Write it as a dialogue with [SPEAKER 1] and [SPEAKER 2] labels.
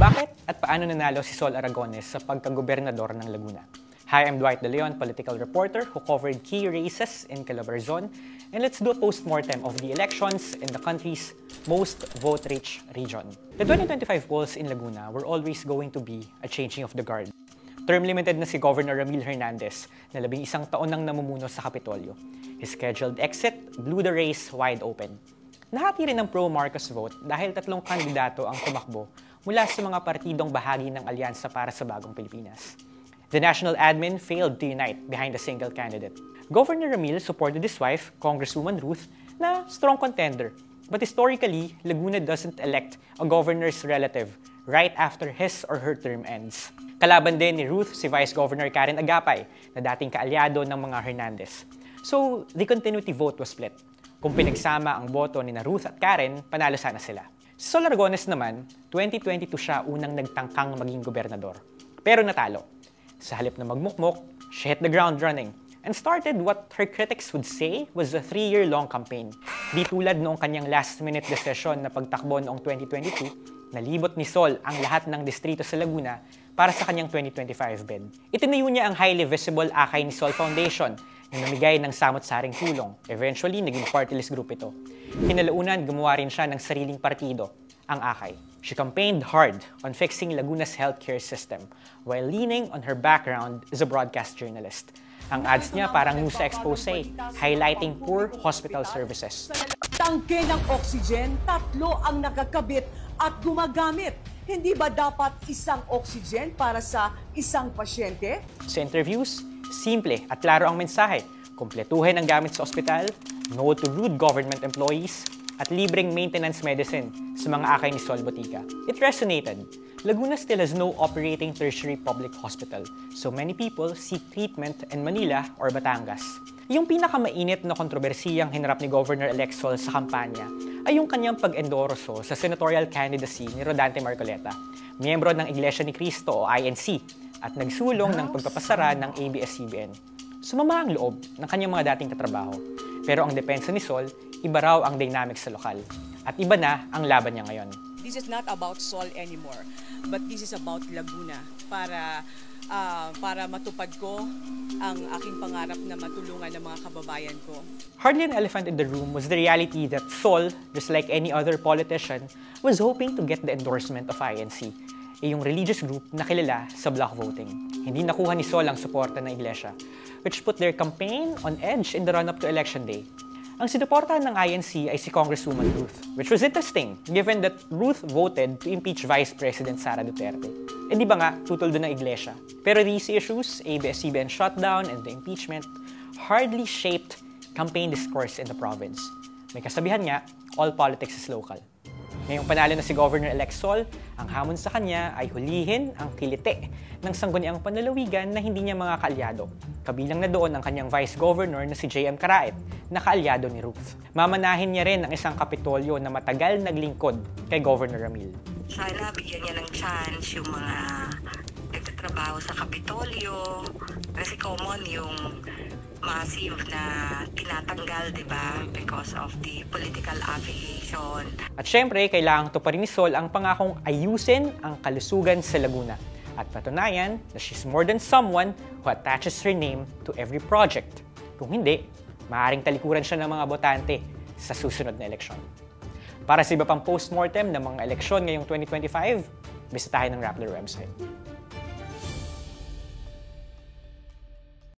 [SPEAKER 1] Bakit at paano nanalo si Sol Aragones sa pagkagobernador ng Laguna? Hi, I'm Dwight De Leon, political reporter who covered key races in Calabarzon, and let's do a post-mortem of the elections in the country's most vote-rich region. The 2025 polls in Laguna were always going to be a changing of the guard. Term-limited na si Governor Ramil Hernandez na 11 taon nang namumuno sa Kapitolyo. His scheduled exit blew the race wide open. Nahati rin ang pro-Marcos vote dahil 3 kandidato ang tumakbo mula sa mga partidong bahagi ng alyansa para sa bagong Pilipinas. The national admin failed to unite behind a single candidate. Governor Ramil supported his wife, Congresswoman Ruth, na strong contender. But historically, Laguna doesn't elect a governor's relative right after his or her term ends. Kalaban din ni Ruth si Vice Governor Karen Agapay na dating kaalyado ng mga Hernandez. So, the continuity vote was split. Kung pinagsama ang boto ni Ruth at Karen, panalo sana sila. Si Sol Aragones naman, 2022 siya unang nagtangkang maging gobernador. Pero natalo. Sa halip na magmukmok, she hit the ground running and started what her critics would say was a 3-year-long campaign. Di tulad noong kanyang last-minute decision na pagtakbo noong 2022, nalibot ni Sol ang lahat ng distrito sa Laguna para sa kanyang 2025 bid. Itinayo niya ang highly visible Akay ni Sol Foundation na namigay ng samot-saring tulong. Eventually, naging party list group ito. Kinalaunan, gumawa rin siya ng sariling partido, ang Akay. She campaigned hard on fixing Laguna's healthcare system while leaning on her background as a broadcast journalist. Ang ads niya parang news expose, highlighting poor hospital services.
[SPEAKER 2] Tangke ng oxygen, 3 ang nakakabit at gumagamit. Hindi ba dapat isang oxygen para sa isang pasyente?
[SPEAKER 1] Sa interviews, simple at klaro ang mensahe. Kumpletuhin ang gamit sa ospital, no to rude government employees, at libreng maintenance medicine sa mga Akay ni Sol Botica. It resonated. Laguna still has no operating tertiary public hospital, so many people seek treatment in Manila or Batangas. Yung pinakamainit na kontrobersiyang hinarap ni Governor-elect Sol sa kampanya ay yung kanyang pag-endorso sa senatorial candidacy ni Rodante Marcoleta, miyembro ng Iglesia ni Cristo o INC, at nagsulong ng pagpapasara ng ABS-CBN. Sumama ang loob ng kanyang mga dating katrabaho, pero ang depensa ni Sol, iba raw ang dynamics sa lokal. At iba na ang laban niya ngayon.
[SPEAKER 3] This is not about Sol anymore, but this is about Laguna para matupad ko ang aking pangarap na matulungan ng mga kababayan ko.
[SPEAKER 1] Hardly an elephant in the room was the reality that Sol, just like any other politician, was hoping to get the endorsement of INC, yung religious group na kilala sa block voting. Hindi nakuha ni Sol ang suporta ng Iglesia, which put their campaign on edge in the run-up to Election Day. Ang sinuportahan ng INC ay si Congresswoman Ruth, which was interesting given that Ruth voted to impeach Vice President Sara Duterte. E di ba nga, tutol doon ng Iglesia. Pero these issues, ABS-CBN shutdown and the impeachment, hardly shaped campaign discourse in the province. May kasabihan nga, all politics is local. Ngayong panalo na si Governor-elect Sol, ang hamon sa kanya ay hulihin ang kilite ng sangguniang panlalawigan na hindi niya mga kaalyado. Kabilang na doon ang kanyang Vice Governor na si J.M. Carait, na kaalyado ni Ruth. Mamanahin niya rin ang isang kapitolyo na matagal naglingkod kay Governor Ramil.
[SPEAKER 4] Sana bigyan niya ng chance yung mga nagtatrabaho sa kapitolyo. Kasi common yung massive na tinatanggal, di ba? Because of the political affiliation.
[SPEAKER 1] At syempre, kailangang tuparin ni Sol ang pangakong ayusin ang kalusugan sa Laguna. At patunayan na she's more than someone who attaches her name to every project. Kung hindi, maaaring talikuran siya ng mga botante sa susunod na eleksyon. Para sa iba pang post-mortem ng mga eleksyon ngayong 2025, bisitahin ang Rappler website.